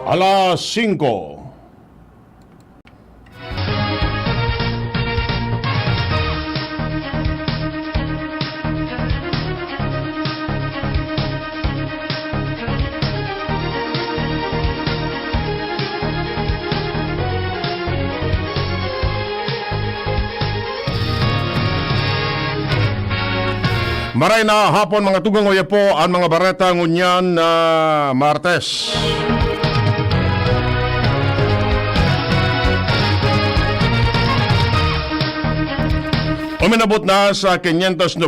5:00. Maray na hapon mga tugang oya po ang mga bareta ngunyan na Martes. Uminabot na sa 594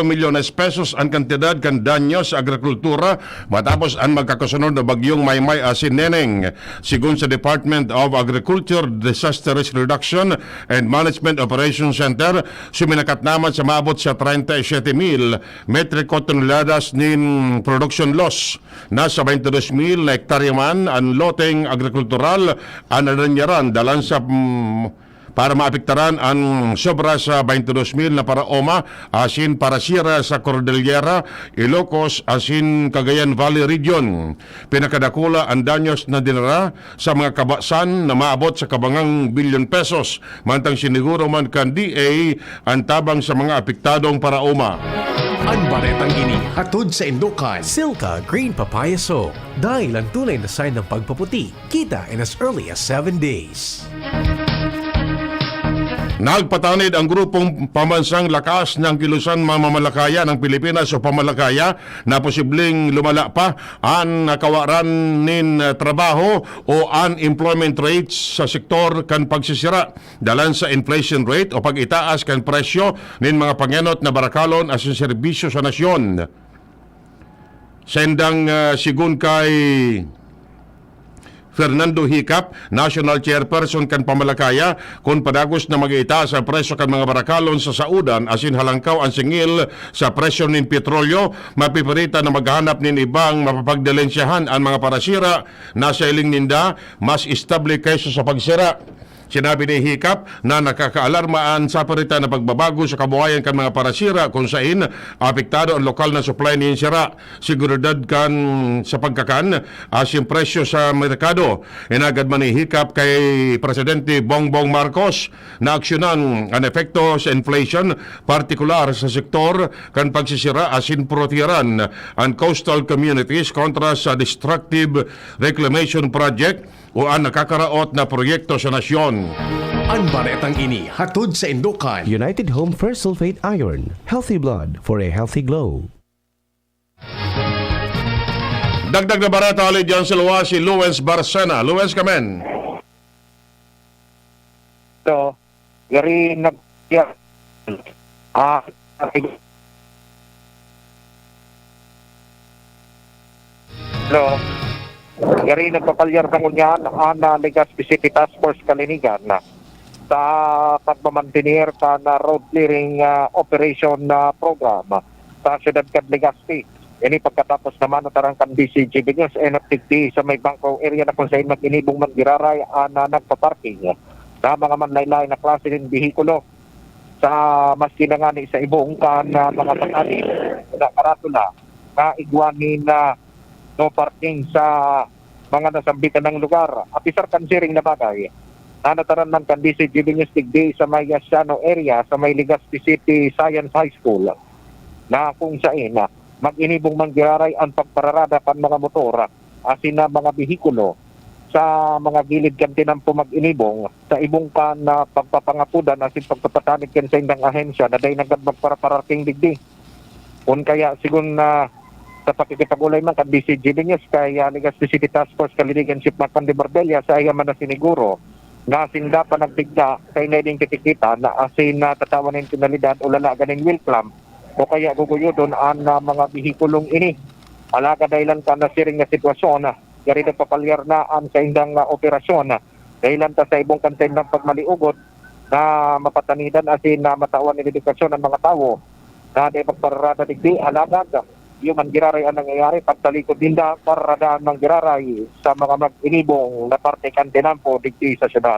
milyones pesos ang kantidad kan danyo sa agrikultura matapos ang magkakasunod na bagyong Maymay asin Neneng. Sigun sa Department of Agriculture, Disaster Risk Reduction and Management Operations Center, suminakat naman sa maabot sa 37,000 metric toneladas nin production loss. Nasa 22,000 na hektarya man ang loteng agrikultural ang nanyaran dalan sa para maapektaran ang sobra sa 22,000 na paraoma asin parasira sa Cordillera, Ilocos asin Cagayan Valley Region. Pinakadakula ang danyos na dinara sa mga kabasan na maabot sa kabangang bilyon pesos. Mantang siniguro man kan DA ang tabang sa mga apektadong paraoma. Ang baretang ini hatod sa Indukan Silka Green Papaya Soap. Dahil ang tunay na sign ng pagpaputi, kita in as early as 7 days. Nagpatanid ang grupong pamansang lakas ng kilusan mamamalakaya ng Pilipinas o pamalakaya na posibleng lumala pa ang kawaran nin trabaho o unemployment rates sa sektor kan pagsisira dalan sa inflation rate o pag-itaas kan presyo nin mga pangyanot na barakalon asin serbisyo sa nasyon. Sendang sigun kay Fernando Hicap, National Chairperson kan Pamalakaya, kung padagos na mag-itaas ang presyo kan mga barakalon sa saudan asin halangkaw ang singil sa presyo nin petrolyo, mapipirita na maghanap nin ibang mapapagdalensyahan ang mga parasira na sa iling ninda mas estable kaysa sa pagsira. Sinabi ni Hicap na nakakaalarmaan sa parita na pagbabago sa kabuhayan kan mga parasira kung saan apektado ang lokal na supply ni sira. Seguridad kan sa pagkakan asin presyo sa merkado. Inagad man ni Hicap kay Presidente Bongbong Marcos na aksyonan ang epekto sa inflation, partikular sa sektor kan pagsisira asin protiran ang coastal communities kontra sa destructive reclamation project o ang nakakaraot na proyekto sa nasyon. Ang baretang ini hatod sa Indukan United Home First Sulfate Iron. Healthy blood for a healthy glow. Dagdag na barata ulit dyan sa luwa si Luis Barcena. Luis, kamen. So, gari nag Hello. Gari nagpapalyar ng unyan na Liga Specific Task Force Kalinigan sa pagmamantinir na road clearing operation program sa Siyudad Legazpi. Ini pagkatapos naman na tarang kan DCGB News NFTD sa may bangko area na kung saan mag-inibong manggiraray na nagpaparking na mga manlaylay na klase ng bihikulo sa maski na nga ni sa ibong mga pag-anin na karatula na igwanin na no parking sa mga nasambitan ng lugar. Apisar kansiring na bagay. Nanataran ng kandisi Giving Day sa may Yasiano area sa may Legazpi City Science High School na kung saan mag-inibong manggiraray ang pagpararada kan mga motor asin na mga bihikulo sa mga gilid kantinang mag-inibong sa ibong kan na pagpapangapudan asin pagpapatanid kan sa indang ahensya na dahil nagpaparaparking digdi. Kung kaya sigun na sa pakikipag-ulay man kan DCGB News kay Legazpi City Task Force Kalinigan Chief Marcan de Barbella sa iya man na siniguro na sinda pa nagtigda kay naiding kitikita na asin na tatawan ng penalidad o lalaga ng will clamp o kaya guguyodon ang mga bihikulong ini. Alaga dahilan ka na siring na sitwasyon gari na papalyar na ang sa indang operasyon dahilan ta sa ibong kantin ng pagmaliugot na mapatanidan asin na matawan ng edukasyon ng mga tao na di pagpararada digdi alagad yung manggiraray ang nangyayari pagtalikod dinda paradaan ng giraray sa mga mag-inibong na parte kantinampo digdi sa syudad.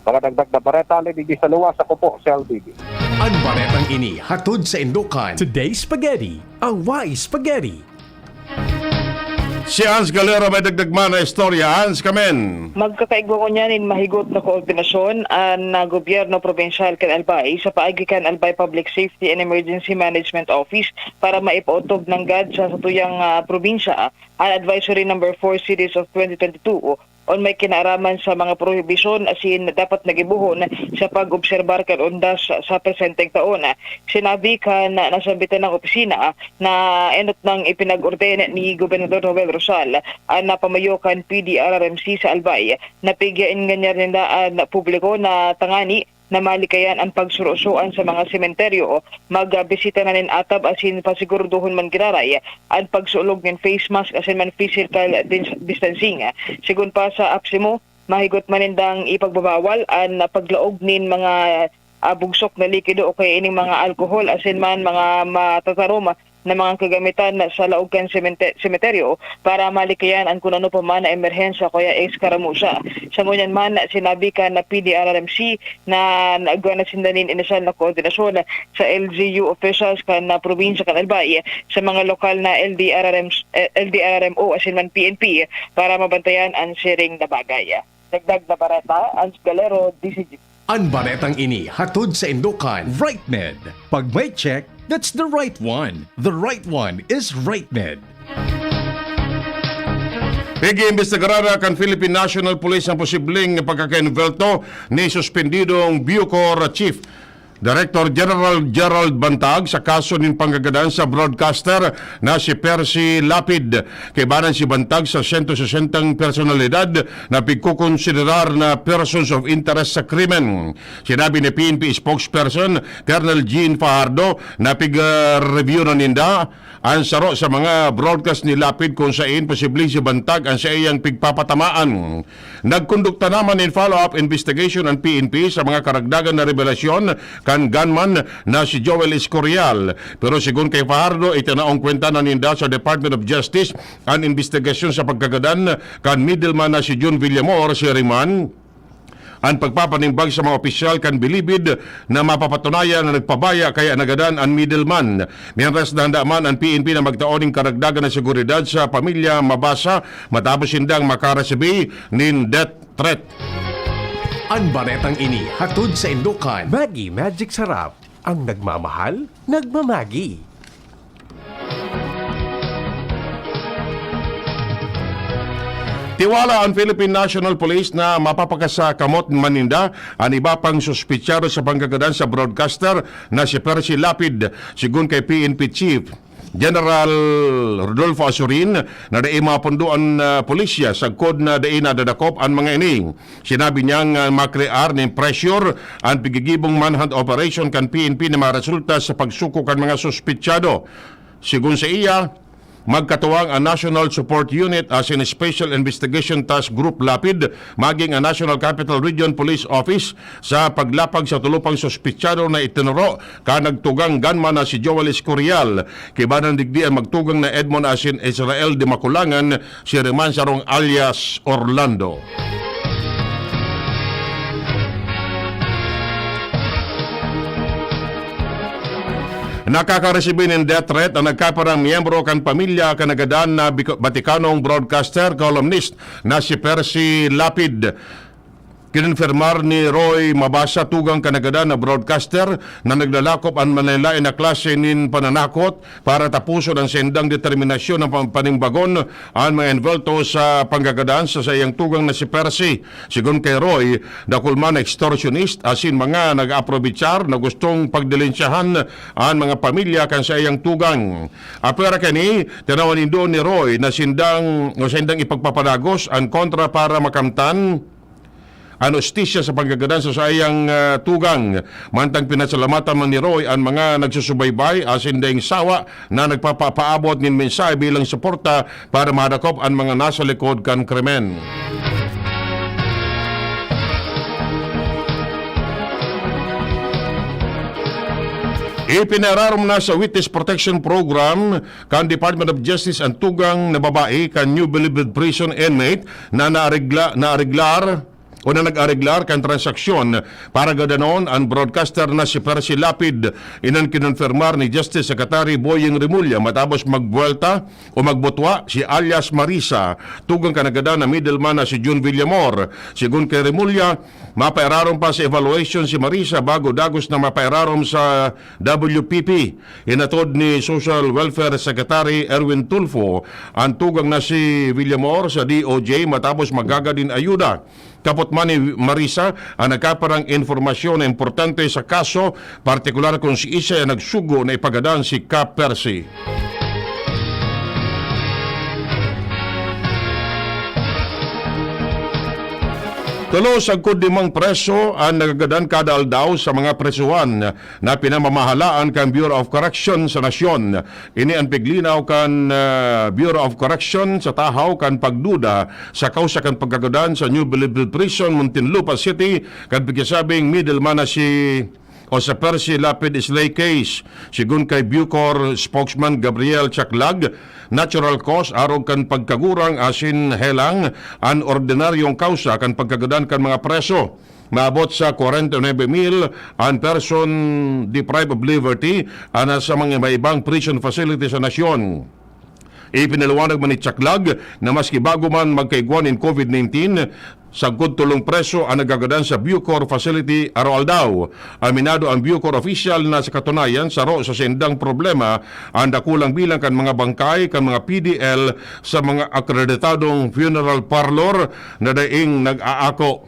Mga dagdag na bareta digdi sa luwas ako po sa LBB. Ang baretang ini hatod sa Indukan Today Spaghetti, ang Wise Spaghetti. Si Hans Galero may dagdag man na istorya. Hans, kamen. Magkakaigwa ko niyanin mahigot na koordinasyon na gobyerno probensyal kan Albay sa paagi kan Albay Public Safety and Emergency Management Office para maipautog ng GAD sa satuyang probinsya ang Advisory Number 4 Series of 2022 on may kinaaraman sa mga prohibisyon asin dapat nagibuhon sa pag-obserbar kan undas sa presenteng taon. Sinabi kan nasambitan ng opisina na enot ng ipinag-orden ni Gobernador Joel Rosal ang napamayokan PDRRMC sa Albay na pigyain ganyan nila ang publiko na tangani na malikayan ang pagsurusuan sa mga sementeryo, magbisita na nin atab asin pasiguraduhon man giraray ang pagsulog ng face mask asin man physical distancing. Sigun pa sa APSIMO, mahigot manindang ipagbabawal ang paglaog nin mga bugsok na likido o kaya ining mga alkohol asin man mga matatarom na mga kagamitan sa laogan sementeryo para malikayan ang kunano pa man na emerhensya kaya eskaramusa. Sa ngunyan man, sinabi ka na PDRRMC na nagwa na sindanin inisal na koordinasyon sa LGU officials kan na probinsya kan Albay sa mga lokal na LDRRMO asin man PNP para mabantayan ang sharing na bagay. Dagdag na bareta, Ans Galero, DCG. Ang baretang ini hatod sa Indokan. RightMed. Pag may check, that's the right one. The right one is RightMed. Pigi imbestigarada kan Philippine National Police ang posibleng pagkaka-invelto ni suspendidong Bucor Chief Director General Gerald Bantag sa kaso ng panggagadan sa broadcaster na si Percy Lapid. Kaibanan si Bantag sa 160 personalidad na pagkukonsiderar na persons of interest sa krimen. Sinabi ni PNP spokesperson Colonel Jean Fajardo na pig-review na ninda ang saro sa mga broadcast ni Lapid kung saan posibleng si Bantag ang sa iyang pigpapatamaan. Nagkondukta naman in follow-up investigation ang PNP sa mga karagdagan na revelasyon kan gunman na si Joel Escorial. Pero sigun kay Fajardo, itinaong kwenta na ninda sa Department of Justice ang investigasyon sa pagkagadan kan middleman na si June Villamor, si Riman. Ang pagpapanimbag sa mga opisyal kan bilibid na mapapatunayan na nagpabaya kaya nagadan ang middleman. Mientras nahanda man ang PNP na magtaoning karagdagan ng seguridad sa pamilya Mabasa matapos sindang makarasibi nin death threat. Ang baretang ini hatod sa Indokan. Maggie Magic Sarap. Ang nagmamahal, nagmamagi. Tiwala ang Philippine National Police na mapapakasa kamot maninda ang iba pang suspitsado sa panggagadan sa broadcaster na si Percy Lapid. Sigun kay PNP Chief General Rodolfo Azurin na daing mga punduan pulisya sa kod na daing nadadakop ang mga ining. Sinabi niyang makrear ng pressure ang pigigibong manhunt operation kan PNP na maresulta sa pagsuko kan mga suspitsado. Sigun sa iya, magkatuwang ang National Support Unit as in Special Investigation Task Group Lapid maging ang National Capital Region Police Office sa paglapag sa tulupang suspitsado na itinuro ka nagtugang gunman na si Joel Escorial. Kibanan digdi ang magtugang na Edmond asin Israel de Maculangan si Reman Sarong alias Orlando. Nakakaresibin ng death threat ang nagkaparang miyembro kan pamilya kanagadan na Batikanong broadcaster columnist na si Percy Lapid. Kinonfirmar ni Roy Mabasa tugang kanagadan na broadcaster na naglalakop ang manlain na klase nin pananakot para tapuson ang sendang determinasyon ng panimbagon ang mga envelto sa panggagadan sa sayang tugang na si Percy. Sigun kay Roy, dakulman extortionist asin mga nag-aprobitsar na gustong pagdilensyahan ang mga pamilya kan sayang tugang. Apera kani, tinawanin doon ni Roy na sendang ipagpapadagos ang kontra para makamtan ang ustisya sa panggagadan sa sayang tugang. Mantang pinasalamatan man ni Roy ang mga nagsusubaybay asin daing sawa na nagpapaabot ng mensahe bilang suporta para madakop ang mga nasa likod kan krimen. Ipinararom na sa Witness Protection Program kan Department of Justice ang tugang na babae kan New Bilibid Prison inmate na naariglar o na nag-areglar kan transaksyon para gadanon ang broadcaster na si Percy Lapid inan kinonfirmar ni Justice Secretary Boying Rimulya matapos magbuelta o magbutwa si alias Marisa tugang kanagada na middleman na si June Villamor. Sigun kay Rimulya, mapairarom pa sa evaluation si Marisa bago dagos na mapairarom sa WPP. Inatod ni Social Welfare Secretary Erwin Tulfo ang tugang na si Villamor sa DOJ matapos magaga din ayuda. Kapot man ni Marisa ang nagkaparang informasyon na importante sa kaso, partikular kung si isa ay nagsugo na ipagadaan si Cap Percy. Tulos ang kudimang preso ang nagagadan kada aldaw sa mga presuhan na pinamamahalaan kan Bureau of Correction sa nasyon. Ini ang piglinaw kan Bureau of Correction sa tahaw kan pagduda sa kausa kan pagkagadan sa New Bilibid Prison, Muntinlupa City, kan pigsabing middleman na si o sa Percy Lapid Islay case. Sigun kay Bucor spokesman Gabriel Chaklag, natural cause aron kan pagkagurang asin helang an ordinaryong kausa kan pagkagadan kan mga preso. Maabot sa 49,000 ang person deprived of liberty ana sa mga ibang prison facility sa nasyon. Ipinaliwanag man ni Chaklag na maski bago man magkaigwan in COVID-19, sagkod tulong preso ang nagagadan sa Bucor facility araw daw. Aminado ang Bucor official na sa katunayan saro sa sendang problema ang dakulang bilang kan mga bangkay kan mga PDL sa mga akreditadong funeral parlor na daing nag-aako.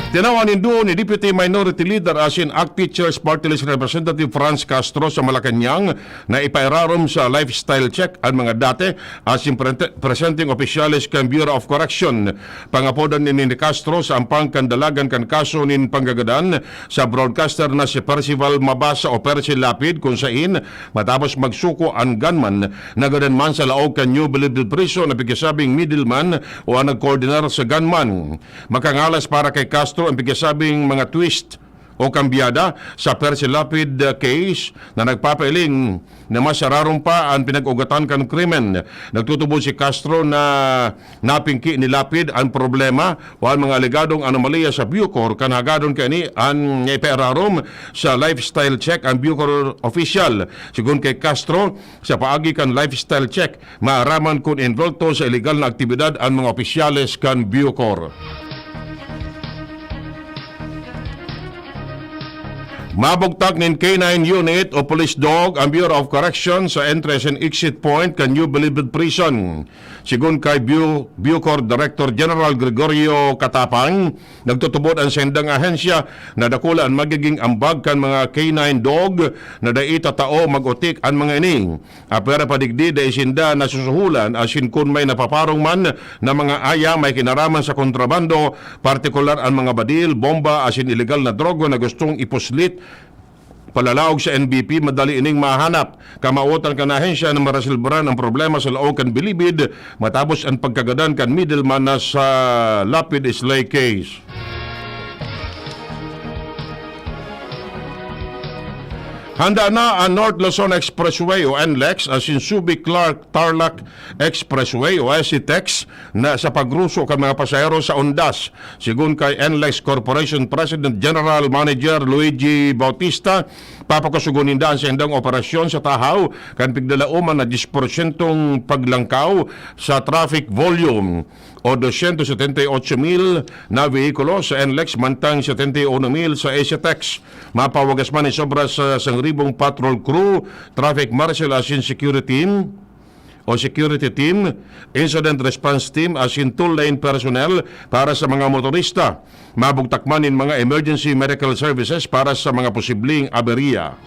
Tinawan nindo ni Deputy Minority Leader asin ACT Teachers Party List Representative Franz Castro sa Malacanang na ipairarom sa lifestyle check ang mga dati asin presenting officials kan Bureau of Correction. Pangapodan ni Castro sa ampang kandalagan kan kaso nin panggagadan sa broadcaster na si Percival Mabasa o Percy Lapid kung sain matapos magsuko ang gunman na gadan man sa laog kan New Bilibid Prison na pigasabing middleman o ang nag-coordinar sa gunman. Makangalas para kay Castro ang pigasabing mga twist o kambyada sa Percy Lapid case na nagpapailing na masararong pa ang pinag-ugatan kan krimen. Nagtutubo si Castro na napingki ni Lapid ang problema o ang mga alegadong anomalya sa Bucor kan hagadon kani ang ipairarom sa lifestyle check ang Bucor official. Sigun kay Castro, sa paagi kan lifestyle check, maaraman kung involto sa illegal na aktibidad ang mga opisyales kan Bucor. Mabugtak nin K9 unit o police dog ang Bureau of Correction sa entrance and exit point kan New Bilibid Prison. Sigun kay Bucor Director General Gregorio Katapang, nagtutubod ang sendang ahensya na dakula ang magiging ambag kan mga K9 dog na daita tao magutik ang mga ining. Apera padigdi da isinda na susuhulan asin kun may napaparong man na mga aya may kinaraman sa kontrabando, partikular ang mga badil, bomba asin illegal na drogo na gustong ipuslit palalaog sa NBP, madali ining mahanap. Kamautan kan ahensya na marasilbaran ang problema sa laog kan Bilibid matapos ang pagkagadan kan middleman na sa Lapid Islay case. Handa na ang North Luzon Expressway o NLEX as in Subic-Clark-Tarlac Expressway o SCTEX na sa pagruso kan mga pasahero sa undas. Sigun kay NLEX Corporation President General Manager Luigi Bautista, papakasugunin daan sa indang operasyon sa tahaw kan pigdalauman na 10% paglangkaw sa traffic volume o 278,000 na vehikulo sa NLEX mantang 71,000 sa SCTEX. Mapawagas man ni sobra sa 1,000 patrol crew, traffic marshal as in security team, incident response team as in two-lane personnel para sa mga motorista. Mabugtakmanin mga emergency medical services para sa mga posibleng aberya.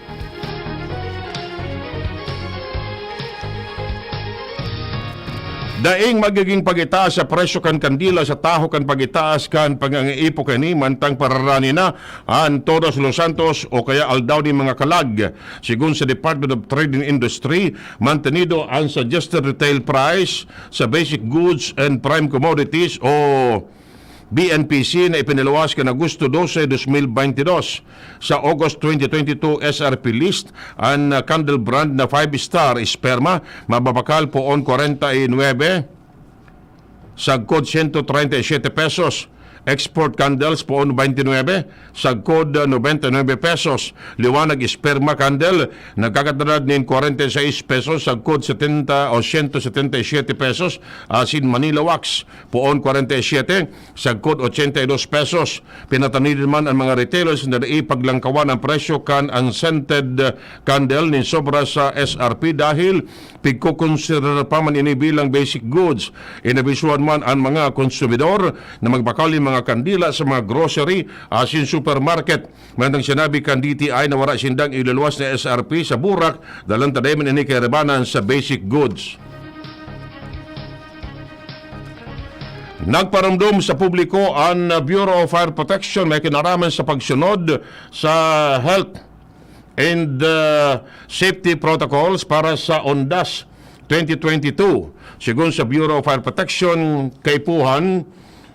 Daing magiging pagitaas sa presyo kan kandila sa taho kan pagitaas kan pangangiipo kani mantang pararani na an Todos Los Santos o kaya aldaw ni mga kalag. Sigun sa Department of Trade and Industry, mantenido ang suggested retail price sa basic goods and prime commodities o BNPC na ipiniluwas kan Agosto 12, 2022. Sa August 2022 SRP list ang candle brand na 5-star sperma mababakal poon 49 sagkod 137 pesos. Export candles poon 29, sagkod 99 pesos. Liwanag sperma candle nagkakatadad nin 46 pesos, sagkod 70 o 177 pesos. Asin Manila wax poon 47, sagkod 82 pesos. Pinatanid man ang mga retailers na ipaglangkawan ang presyo kan unscented candle nin sobra sa SRP dahil pigkukonsider pa man ini bilang basic goods. Inabisuan man ang mga konsumidor na magbakali mga kandila sa mga grocery asin supermarket. Mandang sinabi kan DTI na wala sindang iluluwas na SRP sa burak dalang tadayaman ini kayarabanan sa basic goods. Nagparamdom sa publiko ang Bureau of Fire Protection may kinaraman sa pagsunod sa health and safety protocols para sa ONDAS 2022. Sigun sa Bureau of Fire Protection, kaipuhan,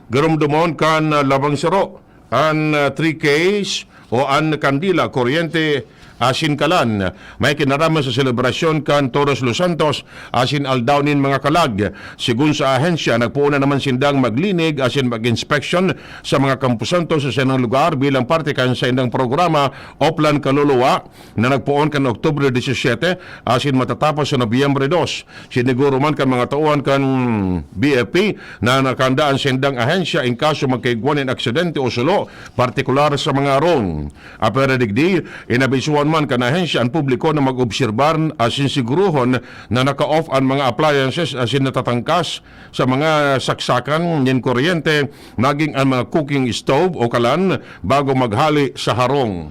garumdumon kan labang siro, ang 3Ks o ang kandila, kuryente, asin kalan. May kinaraman sa selebrasyon kan Toros Los Santos asin aldawnin mga kalag. Sigun sa ahensya, nagpuuna naman sindang maglinig asin mag-inspection sa mga kampusanto sa senang lugar bilang parte kan sa indang programa Oplan Kaluluwa na nagpuon kan Oktubre 17 asin matatapos sa Nobyembre 2. Siniguro man kan mga tauhan kan BFP na nakandaan sa indang ahensya in kaso magkaigwanin aksidente o sulo, partikular sa mga rong. Apera digdi, inabisuan man kanahensya ang publiko na mag-obserbar asin siguruhon na naka-off ang mga appliances asin natatangkas sa mga saksakan ng kuryente maging ang mga cooking stove o kalan bago maghali sa harong.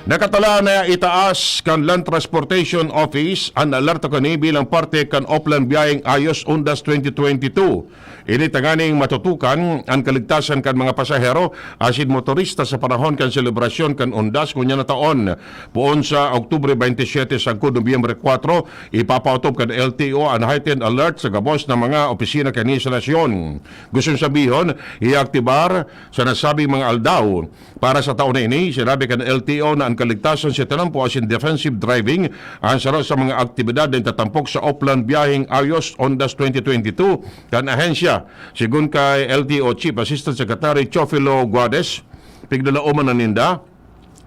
Nakatala na itaas kan Land Transportation Office ang alerto kani bilang parte kan Oplan Biyaheng Ayos Undas 2022. Ini tanganing matutukan ang kaligtasan kan mga pasahero asin motorista sa panahon kan selebrasyon kan Undas kunya na taon. Puon sa Oktubre 27 sagkod Nobyembre 4, ipapautob kan LTO ang heightened alert sa gabos ng mga opisina kani sa nasyon. Gusto sabihon, iaktibar sa nasabing mga aldaw. Para sa taon na ini, sinabi kan LTO na ang kaligtasan sa tanampo asin defensive driving ang saro sa mga aktibidad na tatampok sa Oplan Biyaheng Ayos Ondas 2022 kan ahensya. Sigun kay LTO Chief Assistant Secretary Chofilo Guades, pigdalaoman na ninda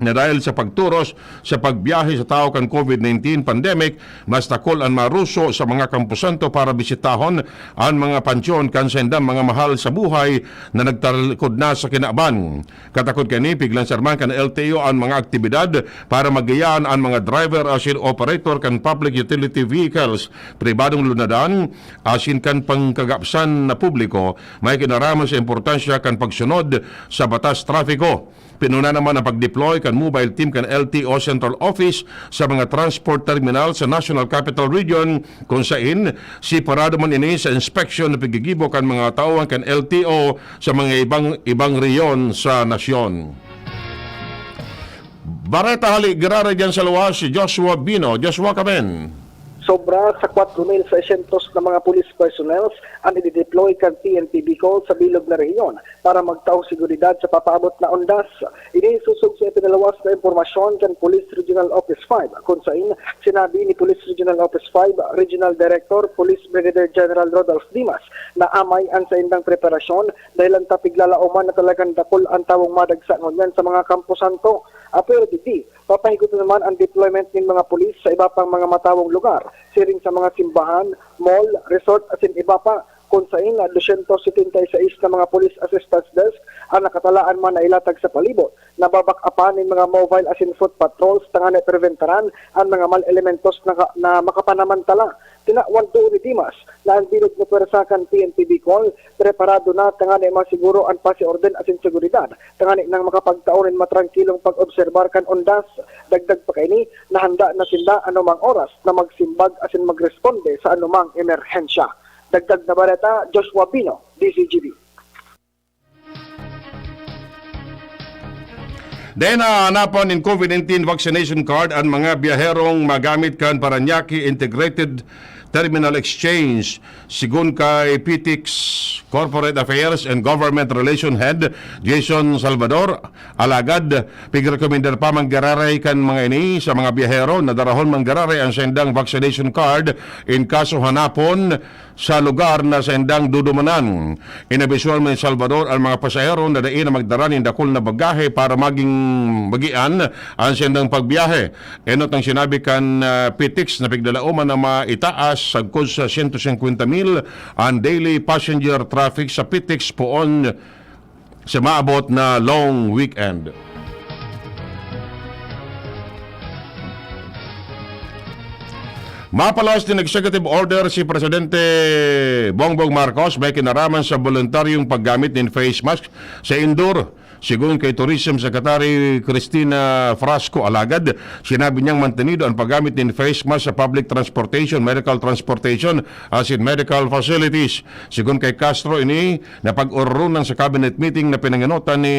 na dahil sa pagturos sa pagbiyahe sa tao kan COVID-19 pandemic, mas takol ang maruso sa mga kampusanto para bisitahon ang mga pansyon kan sendang mga mahal sa buhay na nagtalikod na sa kinaban. Katakod kani piglan sarman kan LTO ang mga aktibidad para magayaan ang mga driver asin operator kan public utility vehicles, pribadong lunadan asin kan pangkagapsan na publiko may kinaraman sa importansya kan pagsunod sa batas trafiko. Pinuna naman ang pag-deploy kan mobile team kan LTO Central Office sa mga transport terminal sa National Capital Region kung saan si parado man ini sa inspection na pagigibo kan mga tauhan kan LTO sa mga ibang reyon sa nasyon. Bareta hali girara dyan sa luwas si Joshua Bino. Joshua Kamen. Sobra sa 4,600 na mga police personnel ang i-deploy kan PNP Bicol sa bilog na rehiyon para magtaong seguridad sa papaabot na ondas. Inisusog sa ipinalawas na impormasyon kan Police Regional Office 5 kung saan sinabi ni Police Regional Office 5 Regional Director Police Brigadier General Rodolph Dimas na amay ang sa indang preparasyon dahil ang tapiglalauman na talagang dakol ang tawong madagsa ngunyan sa mga kampusanto. Pero di, papahigot naman ang deployment ng mga pulis sa iba pang mga matawong lugar, siring sa mga simbahan, mall, resort, asin iba pa, kung saan 276 na mga police assistance desk ang nakatalaan man na ilatag sa palibot, nababakapan ng mga mobile asin foot patrols tangan na preventaran ang mga mal-elementos na makapanamantala. Tinakwan doon ni Dimas na ang bilog na pwersakan PNP Bicol, preparado na tangan na masiguro ang pasiorden asin seguridad, tangan nang makapagtaonin matrangkilong pag-obserbar kan ondas. Dagdag pa kaini, nahanda na sila anumang oras na magsimbag asin magresponde sa anumang emerhensya. Dagdag na balita, Joshua Pino, DCGB. Dahil naanapan in COVID-19 vaccination card ang mga biyaherong magamit kan Paranaque Integrated Terminal Exchange. Sigun kay PTX Corporate Affairs and Government Relation Head Jason Salvador, alagad pigrekomendar pa manggararay kan mga ini sa mga biyahero na darahon manggararay ang sendang vaccination card in kaso hanapon sa lugar na sendang dudumanan. Inabisuan man ni Salvador ang mga pasahero na dain na magdara ng dakol na bagahe para magian ang sendang pagbiyahe. Enot ang sinabi kan PTX na pigdalauman na maitaas sagkod sa 150,000 ang daily passenger traffic sa PTX poon sa maabot na long weekend. Mapalas din executive order si Presidente Bongbong Marcos may kinaraman sa voluntaryong paggamit ng face mask sa indoor. Sigun kay Tourism Secretary Cristina Frasco alagad, sinabi niyang mantenido ang paggamit ng face mask sa public transportation, medical transportation as in medical facilities. Sigun kay Castro ini na pag-urunan sa cabinet meeting na pinanganutan ni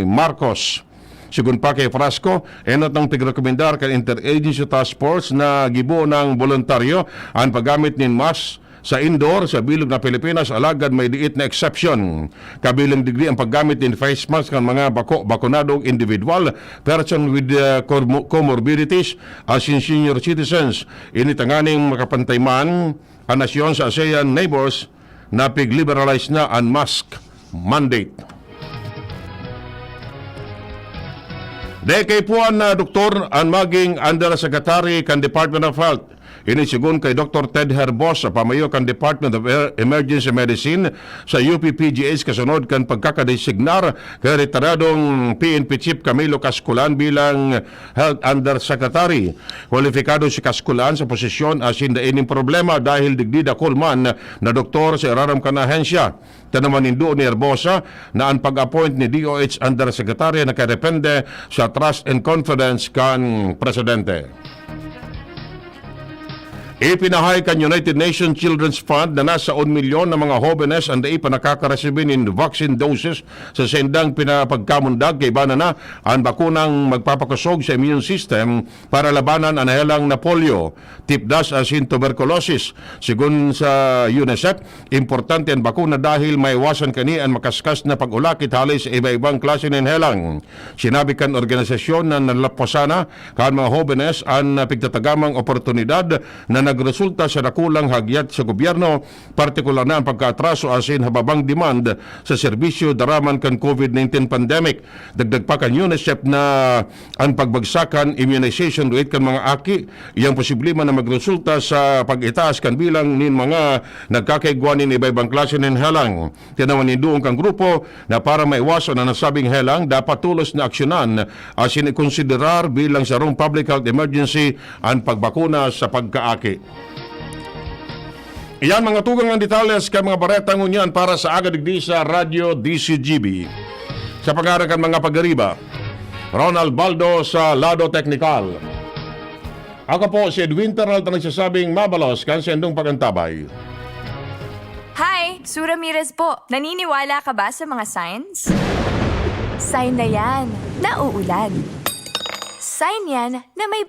Marcos. Sigun pa kay Frasco, enot ng tigrekomendar kay Interagency Task Force na gibuo ng voluntaryo ang paggamit ng mask sa indoor sa bilog na Pilipinas, alagad may diit na exception. Kabilang degree ang paggamit ng face mask ng mga bakunadong individual, person with comorbidities as in senior citizens. Initanganing makapantay man ang nasyon sa ASEAN neighbors na pig-liberalize na ang mask mandate. Dekay puan na doktor ang maging undersecretary kan Department of Health. Inisigun kay Dr. Ted Herbos sa pamayo kan Department of Emergency Medicine sa UPPGH kasunod kan pagkakadesignar kay retiradong PNP Chief Camilo Casculan bilang Health Undersecretary. Kwalifikado si Casculan sa posisyon as indaining problema dahil digdida kulman na doktor sa iraram kan ahensya. Tanaman nindo ni Herbosa na ang pag-appoint ni DOH Undersecretary na kadepende sa trust and confidence kan Presidente. Ipinahay kan United Nations Children's Fund na nasa 1 milyon na mga jóvenes ang dai pa nakakaresibin in vaccine doses sa sendang pinapagkamundag kay banana ang bakunang magpapakusog sa immune system para labanan ang nahelang na polio, tipdas as in tuberculosis. Sigun sa UNICEF, importante ang bakuna dahil maiwasan kani ang makaskas na pag-ulakit halin sa iba-ibang klase ng helang. Sinabi kan organisasyon na nalapasana kan mga jóvenes ang pigtatagamang oportunidad na nagresulta sa nakulang hagyat sa gobyerno, partikular na ang pagkaatraso asin hababang demand sa serbisyo daraman kan COVID-19 pandemic. Dagdag pa kan UNICEF na ang pagbagsakan immunization rate kan mga aki, iyang posible man na magresulta sa pag-itaas kan bilang nin mga nagkakaigwanin iba-ibang klase ng helang. Tinawan ni doong kang grupo na para maiwasan na nasabing helang, dapat tulos na aksyonan asin ikonsiderar bilang sarong public health emergency ang pagbakuna sa pagkaaki. Iyan mga tugang ng detalles kay mga baretang unyan para sa agadigdi sa Radio DCGB. Sa pangarakan mga pagariba, Ronald Baldo sa Lado Technical. Ako po si Edwin Ternal na nagsasabing mabalos kan sendong pagantabay. Hi! Sue Ramirez po. Naniniwala ka ba sa mga signs? Sign na yan na uulan. Sign yan na may